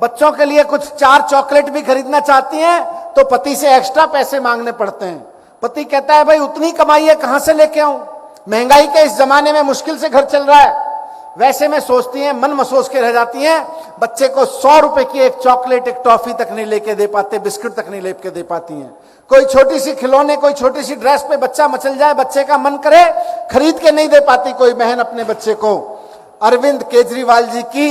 बच्चों के लिए कुछ 4 चॉकलेट भी खरीदना चाहती हैं तो पति से एक्स्ट्रा पैसे मांगने पड़ते हैं। पति कहता है भाई उतनी कमाई है कहां से लेके आऊं, महंगाई के इस जमाने में मुश्किल से घर चल रहा है। वैसे में सोचती हैं, मन मसोस के रह जाती हैं, बच्चे को 100 रुपए की एक चॉकलेट, एक टॉफी तक नहीं लेके दे पाते, बिस्किट तक नहीं लेके दे पाती हैं। कोई छोटी सी खिलौने, कोई छोटी सी ड्रेस पे बच्चा मचल जाए, बच्चे का मन करे, खरीद के नहीं दे पाती कोई बहन अपने बच्चे को। अरविंद केजरीवाल जी की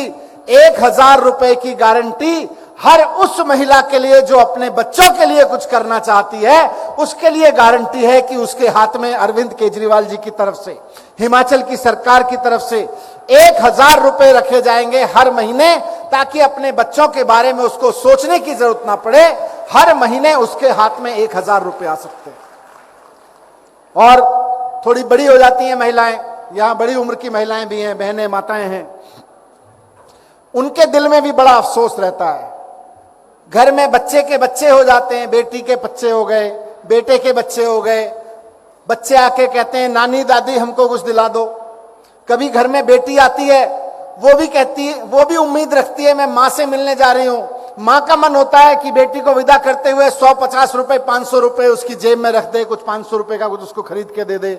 1000 रुपए की गारंटी हर उस महिला के लिए जो अपने बच्चों के लिए कुछ करना चाहती है, उसके लिए गारंटी है कि उसके हाथ में अरविंद केजरीवाल जी की तरफ से, हिमाचल की सरकार की तरफ से 1000 रुपए रखे जाएंगे हर महीने, ताकि अपने बच्चों के बारे में उसको सोचने की जरूरत ना पड़े। हर महीने उसके हाथ में 1000 रुपए आ सकते हैं। और थोड़ी बड़ी हो जाती हैं महिलाएं, यहां बड़ी उम्र की महिलाएं भी हैं, बहनें, माताएं हैं, उनके दिल में भी बड़ा अफसोस रहता है। घर में बच्चे के बच्चे हो जाते हैं, बेटी के बच्चे हो गए, बेटे के बच्चे हो गए, बच्चे आके कहते हैं नानी दादी हमको कुछ दिला दो। कभी घर में बेटी आती है, वो भी कहती है, वो भी उम्मीद रखती है मैं माँ से मिलने जा रही हूं। माँ का मन होता है कि बेटी को विदा करते हुए 150 रुपए, 500 रुपए उसकी जेब में रख दे, कुछ 500 रुपए का कुछ उसको खरीद के दे दे।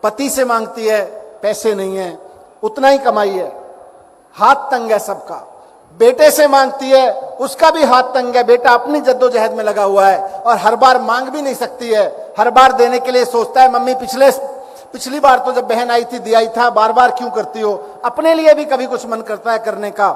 पति से मांगती है, पैसे नहीं है, उतना ही कमाई है, हाथ तंग है सबका। बेटे से मांगती है, उसका भी हाथ तंग है, बेटा अपनी जद्दोजहद में लगा हुआ है और हर बार मांग भी नहीं सकती है, हर बार देने के लिए सोचता है मम्मी पिछली बार तो जब बहन आई थी दिया ही था, बार बार क्यों करती हो। अपने लिए भी कभी कुछ मन करता है करने का,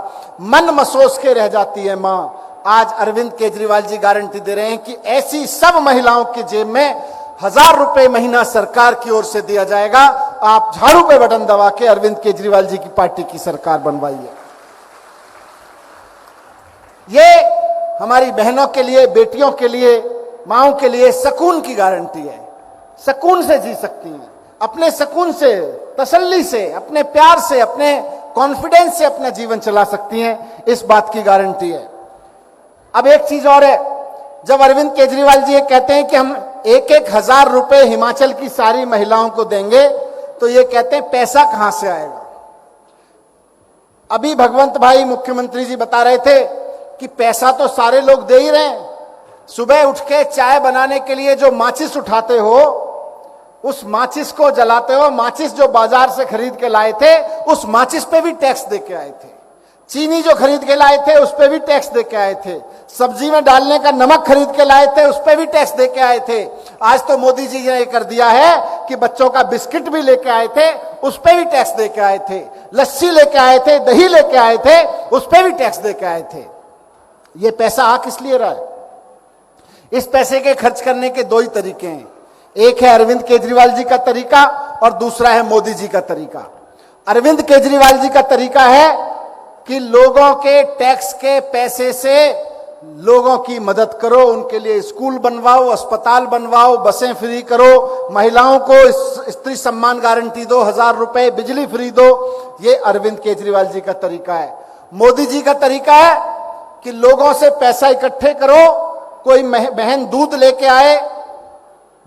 मन मसोस के रह जाती है माँ। आज अरविंद केजरीवाल जी गारंटी दे रहे हैं कि ऐसी सब महिलाओं की जेब में 1000 रुपए महीना सरकार की ओर से दिया जाएगा। आप झाड़ू पे बटन दबा के अरविंद केजरीवाल जी की पार्टी की सरकार बनवाइए। ये हमारी बहनों के लिए, बेटियों के लिए, माओं के लिए सुकून की गारंटी है। सुकून से जी सकती हैं, अपने सुकून से, तसल्ली से, अपने प्यार से, अपने कॉन्फिडेंस से अपना जीवन चला सकती हैं, इस बात की गारंटी है। अब एक चीज और है, जब अरविंद केजरीवाल जी ये कहते हैं कि हम 1000 रुपए हिमाचल की सारी महिलाओं को देंगे, तो ये कहते हैं पैसा कहां से आएगा। अभी भगवंत भाई मुख्यमंत्री जी बता रहे थे कि पैसा तो सारे लोग दे ही रहे हैं। सुबह उठ के चाय बनाने के लिए जो माचिस उठाते हो, उस माचिस को जलाते हो, माचिस जो बाजार से खरीद के लाए थे उस माचिस पे भी टैक्स दे के आए थे, चीनी जो खरीद के लाए थे उस पे भी टैक्स दे के आए थे, सब्जी में डालने का नमक खरीद के लाए थे उस पे भी टैक्स दे के आए थे। आज तो मोदी जी ने कर दिया है कि बच्चों का बिस्किट भी लेके आए थे उस पे भी टैक्स दे के आए थे, लस्सी लेके आए थे, दही लेके आए थे उस पे भी टैक्स दे के आए थे। ये पैसा आ किस लिए रहा है? इस पैसे के खर्च करने के 2 ही तरीके हैं, एक है अरविंद केजरीवाल जी का तरीका और दूसरा है मोदी जी का तरीका। अरविंद केजरीवाल जी का तरीका है कि लोगों के टैक्स के पैसे से लोगों की मदद करो, उनके लिए स्कूल बनवाओ, अस्पताल बनवाओ, बसें फ्री करो, महिलाओं को स्त्री सम्मान गारंटी दो, 1000 रुपए, बिजली फ्री दो। ये अरविंद केजरीवाल जी का तरीका है। मोदी जी का तरीका है कि लोगों से पैसा इकट्ठे करो, कोई बहन दूध लेके आए,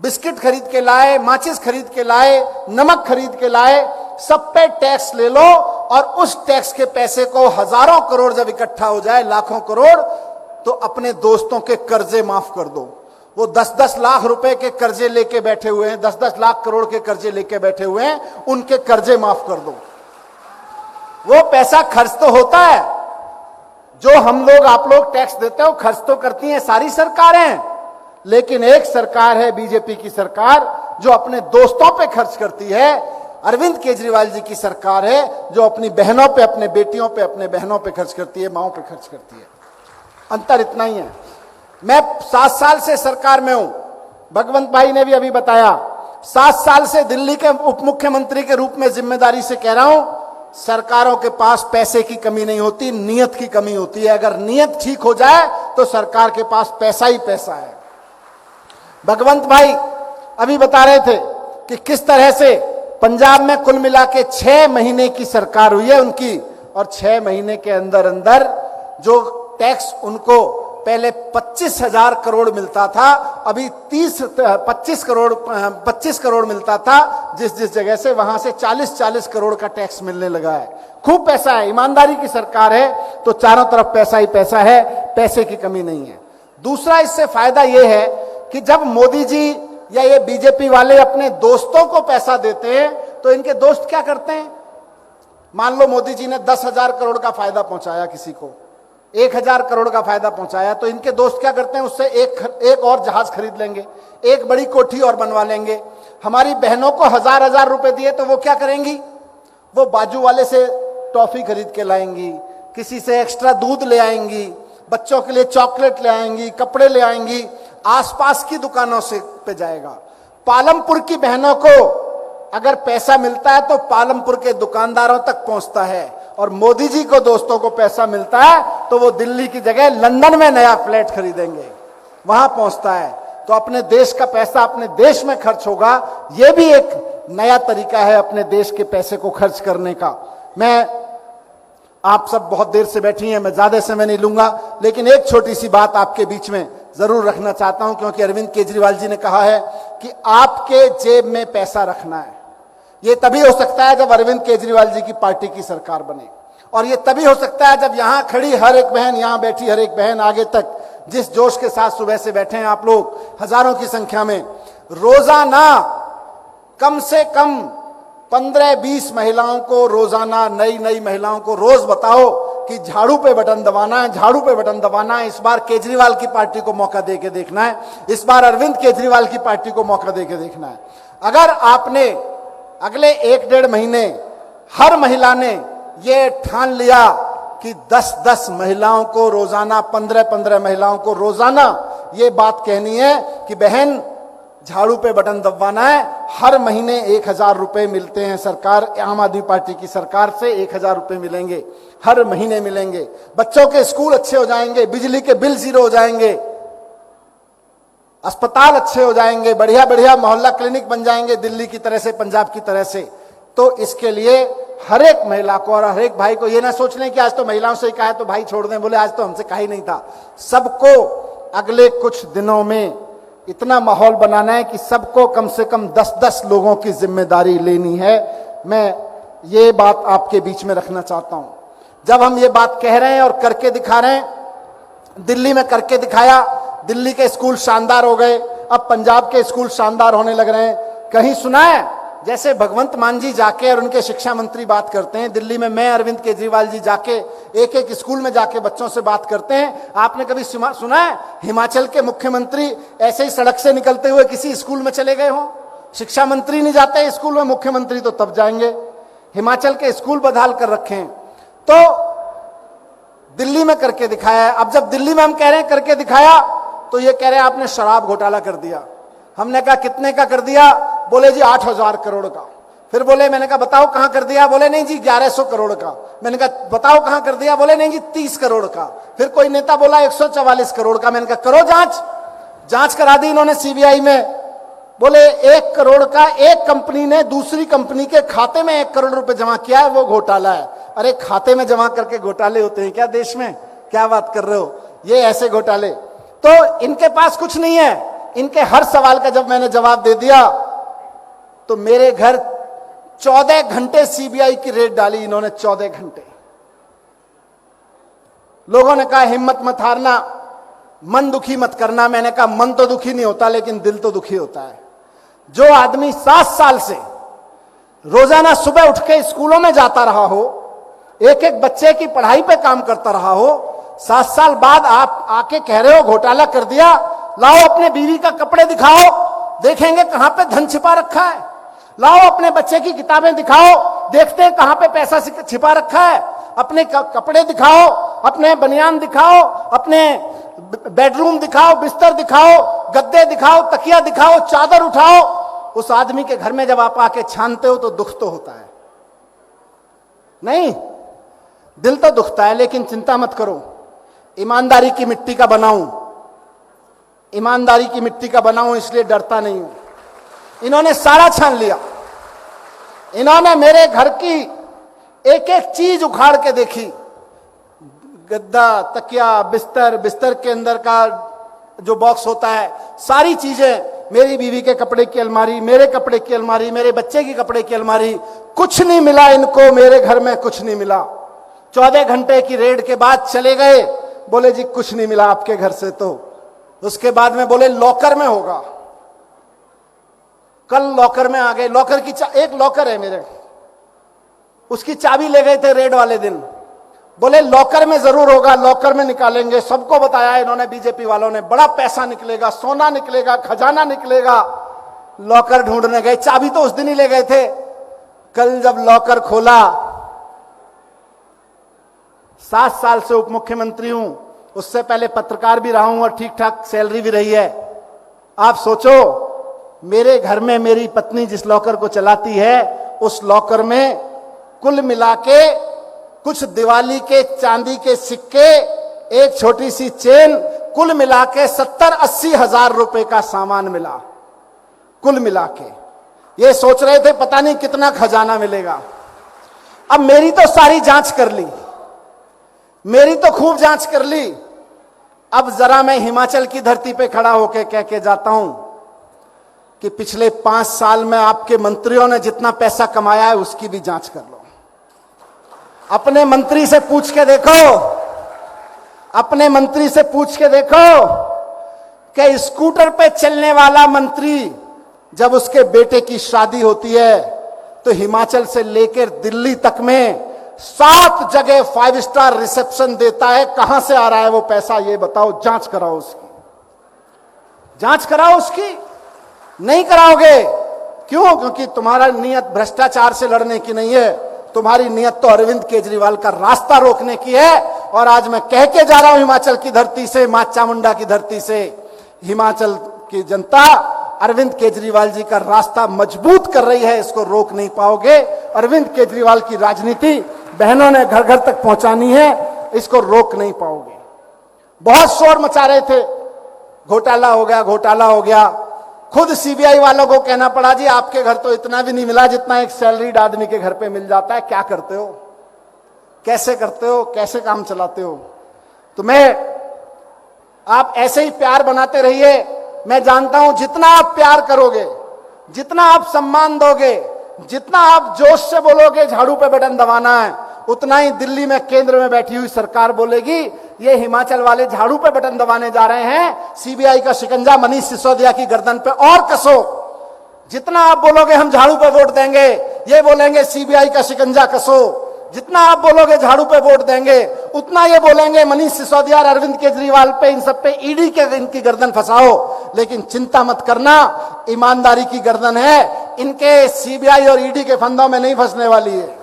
बिस्किट खरीद के लाए, माचिस खरीद के लाए, नमक खरीद के लाए, सब पे टैक्स ले लो और उस टैक्स के पैसे को हजारों करोड़ जब इकट्ठा हो जाए, लाखों करोड़, तो अपने दोस्तों के कर्जे माफ कर दो। वो 10-10 लाख रुपए के कर्जे लेके बैठे हुए हैं, 10-10 लाख करोड़ के कर्जे लेके बैठे हुए हैं, उनके कर्जे माफ कर दो। वो पैसा खर्च तो होता है, जो हम लोग, आप लोग टैक्स देते हो, खर्च तो करती हैं सारी सरकारें, लेकिन एक सरकार है बीजेपी की सरकार जो अपने दोस्तों पे खर्च करती है। अरविंद केजरीवाल जी की सरकार है जो अपनी बहनों पे, अपने बेटियों पे, अपने बहनों पे खर्च करती है, माओं पे खर्च करती है। अंतर इतना ही है। मैं 7 साल से सरकार में हूं, भगवंत भाई ने भी अभी बताया, 7 साल से दिल्ली के उप मुख्यमंत्री के रूप में जिम्मेदारी से कह रहा हूं, सरकारों के पास पैसे की कमी नहीं होती, नियत की कमी होती है। अगर नियत ठीक हो जाए तो सरकार के पास पैसा ही पैसा है। भगवंत भाई अभी बता रहे थे कि किस तरह से पंजाब में कुल मिला के 6 महीने की सरकार हुई है उनकी, और 6 महीने के अंदर अंदर जो टैक्स उनको पहले 25,000 करोड़ मिलता था, अभी 25 करोड़ मिलता था, जिस जगह से वहां से 40 करोड़ का टैक्स मिलने लगा है। खूब पैसा है, ईमानदारी की सरकार है, तो चारों तरफ पैसा ही पैसा है, पैसे की कमी नहीं है। दूसरा इससे फायदा यह है कि जब मोदी जी या ये बीजेपी वाले अपने दोस्तों को पैसा देते हैं तो इनके दोस्त क्या करते हैं? मान लो मोदी जी ने 10,000 करोड़ का फायदा पहुंचाया, किसी को 1,000 करोड़ का फायदा पहुंचाया, तो इनके दोस्त क्या करते हैं? उससे एक और जहाज खरीद लेंगे, एक बड़ी कोठी और बनवा लेंगे। हमारी बहनों को 1,000 रुपए दिए तो वो क्या करेंगी? वो बाजू वाले से टॉफी खरीद के लाएंगी, किसी से एक्स्ट्रा दूध ले आएंगी, बच्चों के लिए चॉकलेट ले आएंगी, कपड़े ले आएंगी, आसपास की दुकानों से पे जाएगा। पालमपुर की बहनों को अगर पैसा मिलता है तो पालमपुर के दुकानदारों तक पहुंचता है, और मोदी जी को दोस्तों को पैसा मिलता है तो वो दिल्ली की जगह लंदन में नया फ्लैट खरीदेंगे, वहां पहुंचता है। तो अपने देश का पैसा अपने देश में खर्च होगा, यह भी एक नया तरीका है अपने देश के पैसे को खर्च करने का। मैं, आप सब बहुत देर से बैठी हैं, मैं ज्यादा समय नहीं लूंगा, लेकिन एक छोटी सी बात आपके बीच में जरूर रखना चाहता हूं, क्योंकि अरविंद केजरीवाल जी ने कहा है कि आपके जेब में पैसा रखना है। यह तभी हो सकता है जब अरविंद केजरीवाल जी की पार्टी की सरकार बने, और यह तभी हो सकता है जब यहां खड़ी हर एक बहन, यहां बैठी हर एक बहन, आगे तक जिस जोश के साथ सुबह से बैठे हैं आप लोग हजारों की संख्या में, रोजाना कम से कम 15-20 महिलाओं को, रोजाना नई महिलाओं को रोज बताओ कि झाड़ू पे बटन दबाना है, झाड़ू पे बटन दबाना है। इस बार केजरीवाल की पार्टी को मौका दे के देखना है, इस बार अरविंद केजरीवाल की पार्टी को मौका दे के देखना है। अगर आपने अगले 1-1.5 महीने हर महिला ने ये ठान लिया कि 10-10 महिलाओं को रोजाना, 15-15 महिलाओं को रोजाना ये बात कहनी है कि बहन झाड़ू पे बटन दबाना है, हर महीने 1,000 रुपए मिलते हैं सरकार, आम आदमी पार्टी की सरकार से 1,000 रुपए मिलेंगे, हर महीने मिलेंगे। बच्चों के स्कूल अच्छे हो जाएंगे, बिजली के बिल 0 हो जाएंगे, अस्पताल अच्छे हो जाएंगे, बढ़िया बढ़िया मोहल्ला क्लिनिक बन जाएंगे, दिल्ली की तरह से, पंजाब की तरह से। तो इसके लिए हर एक महिला को और हर एक भाई को, ये ना सोच लें कि आज तो महिलाओं से ही कहा है तो भाई छोड़ दें, बोले आज तो हमसे कहा ही नहीं था। सबको अगले कुछ दिनों में इतना माहौल बनाना है कि सबको कम से कम 10-10 लोगों की जिम्मेदारी लेनी है। मैं ये बात आपके बीच में रखना चाहता हूं। जब हम ये बात कह रहे हैं और करके दिखा रहे हैं, दिल्ली में करके दिखाया, दिल्ली के स्कूल शानदार हो गए, अब पंजाब के स्कूल शानदार होने लग रहे हैं। कहीं सुना है जैसे भगवंत मान जी जाके और उनके शिक्षा मंत्री बात करते हैं, दिल्ली में मैं अरविंद केजरीवाल जी जाके एक स्कूल में जाके बच्चों से बात करते हैं। आपने कभी सुना है हिमाचल के मुख्यमंत्री ऐसे ही सड़क से निकलते हुए किसी स्कूल में चले गए हो? शिक्षा मंत्री नहीं जाते स्कूल में, मुख्यमंत्री तो तब जाएंगे। हिमाचल के स्कूल बदहाल कर रखे हैं, तो दिल्ली में करके दिखाया है। अब जब दिल्ली में हम कह रहे हैं करके दिखाया, तो ये कह रहे हैं आपने शराब घोटाला कर दिया। हमने कहा कितने का कर दिया? बोले जी 8,000 करोड़ का। फिर बोले, मैंने कहा बताओ कहां कर दिया? बोले नहीं जी 1,100 करोड़ का। मैंने कहा बताओ कहां कर दिया? बोले नहीं जी 30 करोड़ का। फिर कोई नेता बोला 144 करोड़ का। मैंने कहा करो जांच करा दी इन्होंने सीबीआई में। बोले 1 करोड़ का एक कंपनी ने दूसरी कंपनी के खाते में 1 करोड़ रुपए जमा किया है, वो घोटाला है। अरे खाते में जमा करके घोटाले होते हैं क्या देश में? क्या बात कर रहे हो? ये ऐसे घोटाले, तो इनके पास कुछ नहीं है। इनके हर सवाल का जब मैंने जवाब दे दिया तो मेरे घर 14 घंटे सीबीआई की रेड डाली इन्होंने, 14 घंटे। लोगों ने कहा हिम्मत मत हारना, मन दुखी मत करना। मैंने कहा मन तो दुखी नहीं होता, लेकिन दिल तो दुखी होता है। जो आदमी 7 साल से रोजाना सुबह उठ के स्कूलों में जाता रहा हो, एक एक बच्चे की पढ़ाई पे काम करता रहा हो, 7 साल बाद आप आके कह रहे हो घोटाला कर दिया। लाओ अपने बीवी का कपड़े दिखाओ, देखेंगे कहां पे धन छिपा रखा है। लाओ अपने बच्चे की किताबें दिखाओ, देखते हैं कहां पे पैसा छिपा रखा है। अपने कपड़े दिखाओ, अपने बनियान दिखाओ, अपने बेडरूम दिखाओ, बिस्तर दिखाओ, गद्दे दिखाओ, तकिया दिखाओ, चादर उठाओ। उस आदमी के घर में जब आप आके छानते हो तो दुख तो होता है, नहीं दिल तो दुखता है, लेकिन चिंता मत करो, ईमानदारी की मिट्टी का बनाऊं, ईमानदारी की मिट्टी का बनाऊं, इसलिए डरता नहीं हूं। इन्होंने सारा छान लिया, इन्होंने मेरे घर की एक एक चीज उखाड़ के देखी, गद्दा, तकिया, बिस्तर, बिस्तर के अंदर का जो बॉक्स होता है, सारी चीजें, मेरी बीवी के कपड़े की अलमारी, मेरे कपड़े की अलमारी, मेरे बच्चे की कपड़े की अलमारी, कुछ नहीं मिला इनको, मेरे घर में कुछ नहीं मिला। 14 घंटे की रेड के बाद चले गए, बोले जी कुछ नहीं मिला आपके घर से। तो उसके बाद में बोले लॉकर में होगा, कल लॉकर में आ गए। लॉकर की एक लॉकर है मेरे, उसकी चाबी ले गए थे रेड वाले दिन, बोले लॉकर में जरूर होगा, लॉकर में निकालेंगे। सबको बताया इन्होंने, बीजेपी वालों ने, बड़ा पैसा निकलेगा, सोना निकलेगा, खजाना निकलेगा। लॉकर ढूंढने गए, चाबी तो उस दिन ही ले गए थे। कल जब लॉकर खोला, 7 साल से उप मुख्यमंत्री हूं, उससे पहले पत्रकार भी रहा हूं और ठीक ठाक सैलरी भी रही है। आप सोचो, मेरे घर में मेरी पत्नी जिस लॉकर को चलाती है, उस लॉकर में कुल मिला के कुछ दिवाली के चांदी के सिक्के, एक छोटी सी चेन, कुल मिला के 70-80 हजार रुपए का सामान मिला, कुल मिला के। ये सोच रहे थे पता नहीं कितना खजाना मिलेगा। अब मेरी तो सारी जांच कर ली, मेरी तो खूब जांच कर ली। अब जरा मैं हिमाचल की धरती पे खड़ा होकर कह के जाता हूं कि पिछले 5 साल में आपके मंत्रियों ने जितना पैसा कमाया है, उसकी भी जांच कर लो। अपने मंत्री से पूछ के देखो, अपने मंत्री से पूछ के देखो कि स्कूटर पे चलने वाला मंत्री जब उसके बेटे की शादी होती है तो हिमाचल से लेकर दिल्ली तक में 7 जगह 5 स्टार रिसेप्शन देता है। कहां से आ रहा है वो पैसा, ये बताओ, जांच कराओ उसकी, जांच कराओ उसकी। नहीं कराओगे, क्यों? क्योंकि तुम्हारा नियत भ्रष्टाचार से लड़ने की नहीं है, तुम्हारी नियत तो अरविंद केजरीवाल का रास्ता रोकने की है। और आज मैं कह के जा रहा हूं हिमाचल की धरती से, मां चामुंडा की धरती से, हिमाचल की जनता अरविंद केजरीवाल जी का रास्ता मजबूत कर रही है, इसको रोक नहीं पाओगे। अरविंद केजरीवाल की राजनीति बहनों ने घर घर तक पहुंचानी है, इसको रोक नहीं पाओगे। बहुत शोर मचा रहे थे, घोटाला हो गया, घोटाला हो गया। खुद सीबीआई वालों को कहना पड़ा, जी आपके घर तो इतना भी नहीं मिला जितना एक सैलरीड आदमी के घर पे मिल जाता है। क्या करते हो, कैसे करते हो, कैसे काम चलाते हो? तुम्हें आप ऐसे ही प्यार बनाते रहिए। मैं जानता हूं जितना आप प्यार करोगे, जितना आप सम्मान दोगे, जितना आप जोश से बोलोगे झाड़ू पे बटन दबाना है, उतना ही दिल्ली में केंद्र में बैठी हुई सरकार बोलेगी ये हिमाचल वाले झाड़ू पे बटन दबाने जा रहे हैं, सीबीआई का शिकंजा मनीष सिसोदिया की गर्दन पे और कसो। जितना आप बोलोगे हम झाड़ू पे वोट देंगे, ये बोलेंगे सीबीआई का शिकंजा कसो। जितना आप बोलोगे झाड़ू पे वोट देंगे, उतना ये बोलेंगे मनीष सिसोदिया और अरविंद केजरीवाल पे, इन सब पे ईडी के इनकी गर्दन फंसाओ। लेकिन चिंता मत करना, ईमानदारी की गर्दन है, इनके सीबीआई और ईडी के फंदों में नहीं फंसने वाली है।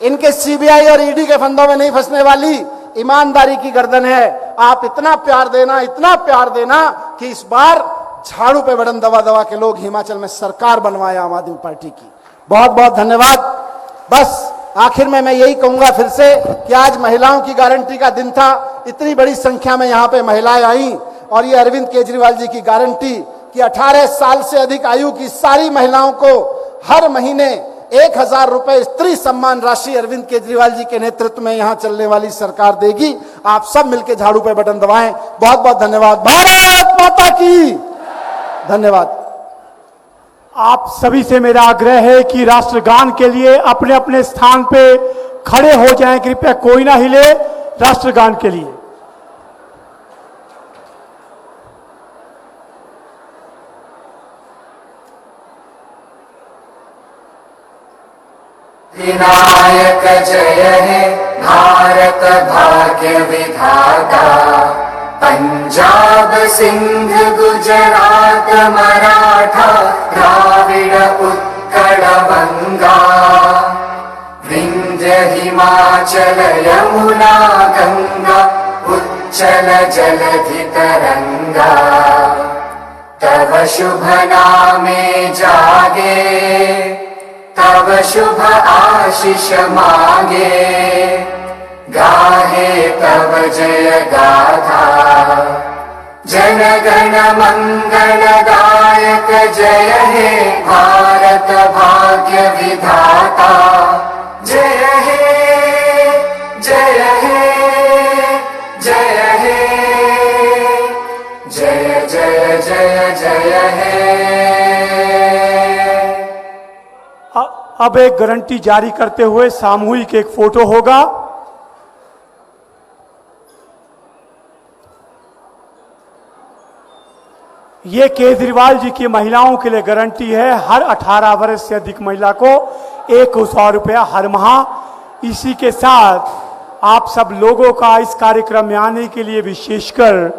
इनके सीबीआई और ईडी के फंदों में नहीं फंसने वाली, ईमानदारी की गर्दन है। आप इतना प्यार देना, इतना प्यार देना कि इस बार झाड़ू पे बटन दबा दबा के लोग हिमाचल में सरकार बनवाए आम आदमी पार्टी की। बहुत बहुत धन्यवाद। बस आखिर में मैं यही कहूंगा फिर से कि आज महिलाओं की गारंटी का दिन था, इतनी बड़ी संख्या में यहां पे महिलाएं आई और ये अरविंद केजरीवाल जी की गारंटी कि 18 साल से अधिक आयु की सारी महिलाओं को हर महीने 1000 रुपए स्त्री सम्मान राशि अरविंद केजरीवाल जी के नेतृत्व में यहां चलने वाली सरकार देगी। आप सब मिलकर झाड़ू पे बटन दबाएं। बहुत बहुत धन्यवाद। भारत माता की धन्यवाद। आप सभी से मेरा आग्रह है कि राष्ट्रगान के लिए अपने अपने स्थान पे खड़े हो जाएं। कृपया कोई ना हिले राष्ट्रगान के लिए। विनायक जय हे भारत भाग्य विधाता, पंजाब सिंध गुजरात मराठा द्राविड उत्कल बंगा विंध्य हिमाचल यमुना गंगा उच्चल जलधि तरंगा तव शुभ नामे जागे तव शुभ आशीष मांगे गाहे तव जय गाथा जन गण मंगलदायक जय हे भारत भाग्य विधाता जय हे जय हे जय हे जय जय जय जय हे। अब एक गारंटी जारी करते हुए सामूहिक एक फोटो होगा। ये केजरीवाल जी की महिलाओं के लिए गारंटी है, हर 18 वर्ष से अधिक महिला को 100 रुपया हर माह। इसी के साथ आप सब लोगों का इस कार्यक्रम में आने के लिए विशेषकर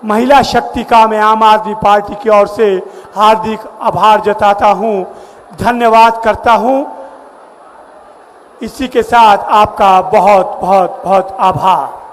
महिला शक्ति का मैं आम आदमी पार्टी की ओर से हार्दिक आभार जताता हूं, धन्यवाद करता हूं। इसी के साथ आपका बहुत बहुत बहुत आभार।